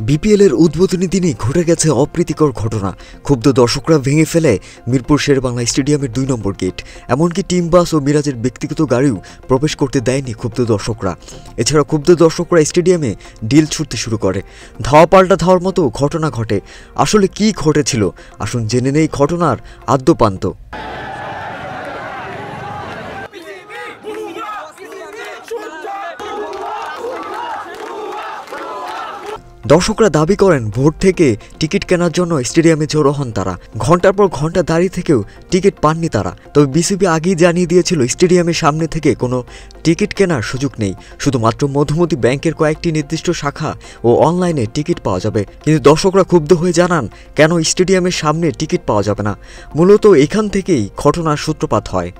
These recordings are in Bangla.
বিপিএল এর উদ্বোধনী দিনে ঘটে গেছে অপ্রীতিকর ঘটনা। ক্ষুব্ধ দর্শকরা ভেঙে ফেলে মিরপুর শেরেবাংলা স্টেডিয়ামের 2 নম্বর গেট। এমনকি টিম বাস ও মিরাজের ব্যক্তিগত গাড়িও প্রবেশ করতে দেয়নি ক্ষুব্ধ দর্শকরা। এছাড়া ক্ষুব্ধ দর্শকরা স্টেডিয়ামে ঢিল ছুটতে শুরু করে। ধাওয়া পাল্টা ধাওয়ার মতো ঘটনা ঘটে। আসলে কি ঘটেছিল, আসুন জেনে নেই ঘটনার আদ্যোপান্ত। দর্শকরা দাবি করেন ভোর থেকে টিকিট কেনার জন্য স্টেডিয়ামে জড়ো হন তারা। ঘন্টার পর ঘন্টা দাঁড়িয়ে থেকেও টিকিট পাননি তারা। তবে বিসিবি আগেই জানিয়ে দিয়েছিল স্টেডিয়ামের সামনে থেকে কোনো টিকিট কেনার সুযোগ নেই, শুধুমাত্র মধুমতি ব্যাংকের কয়েকটি নির্দিষ্ট শাখা ও অনলাইনে টিকিট পাওয়া যাবে। কিন্তু দর্শকরা ক্ষুব্ধ হয়ে জানান কেন স্টেডিয়ামের সামনে টিকিট পাওয়া যাবে না। মূলত এখান থেকেই ঘটনার সূত্রপাত হয়।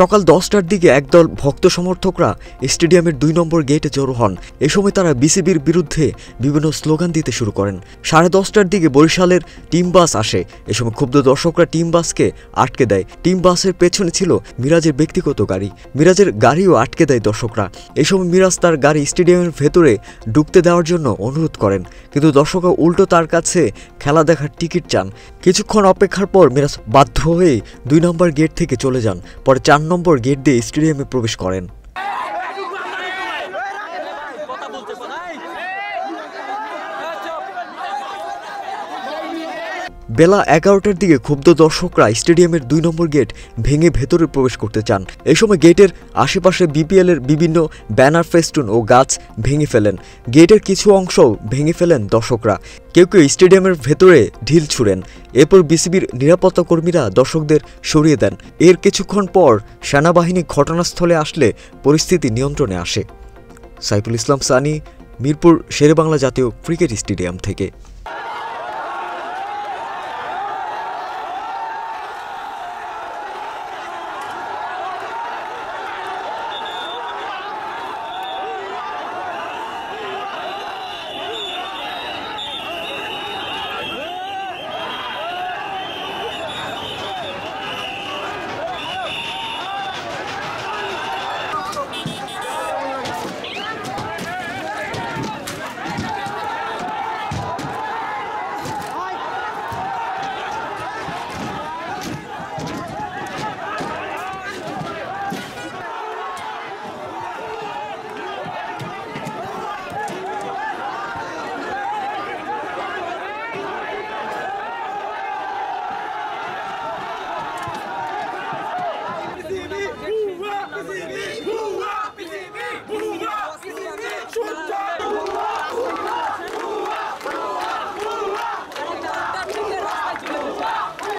সকাল 10টার দিকে একদল ভক্ত সমর্থকরা স্টেডিয়ামের 2 নম্বর গেটে জড়ো হন। এ সময় তারা বিসিবির বিরুদ্ধে বিভিন্ন স্লোগান দিতে শুরু করেন। 10:30টার দিকে বরিশালের টিম বাস আসে। এ সময় ক্ষুব্ধ দর্শকরা টিম বাসকে আটকে দেয়। টিম বাসের পেছনে ছিল মিরাজের ব্যক্তিগত গাড়ি। মিরাজের গাড়িও আটকে দেয় দর্শকরা। এই সময় মিরাজ তার গাড়ি স্টেডিয়ামের ভেতরে ঢুকতে দেওয়ার জন্য অনুরোধ করেন, কিন্তু দর্শকরা উল্টো তার কাছে খেলা দেখার টিকিট চান। কিছুক্ষণ অপেক্ষার পর মিরাজ বাধ্য হয়ে 2 নম্বর গেট থেকে চলে যান। পরে 4 নম্বর গেট দিয়ে স্টেডিয়ামে প্রবেশ করেন। বেলা 11টার দিকে ক্ষুব্ধ দর্শকরা স্টেডিয়ামের 2 নম্বর গেট ভেঙে ভেতরে প্রবেশ করতে চান। এই সময় গেটের আশেপাশে বিপিএল এর বিভিন্ন ব্যানার, ফেস্টুন ও গাছ ভেঙে ফেলেন। গেটের কিছু অংশও ভেঙে ফেলেন দর্শকরা। কেউ কেউ স্টেডিয়ামের ভেতরে ঢিল ছুড়েন। এরপর বিসিবির নিরাপত্তা কর্মীরা দর্শকদের সরিয়ে দেন। এর কিছুক্ষণ পর সেনাবাহিনী ঘটনাস্থলে আসলে পরিস্থিতি নিয়ন্ত্রণে আসে। সাইফুল ইসলাম সানি, মিরপুর শেরেবাংলা জাতীয় ক্রিকেট স্টেডিয়াম থেকে। BCB!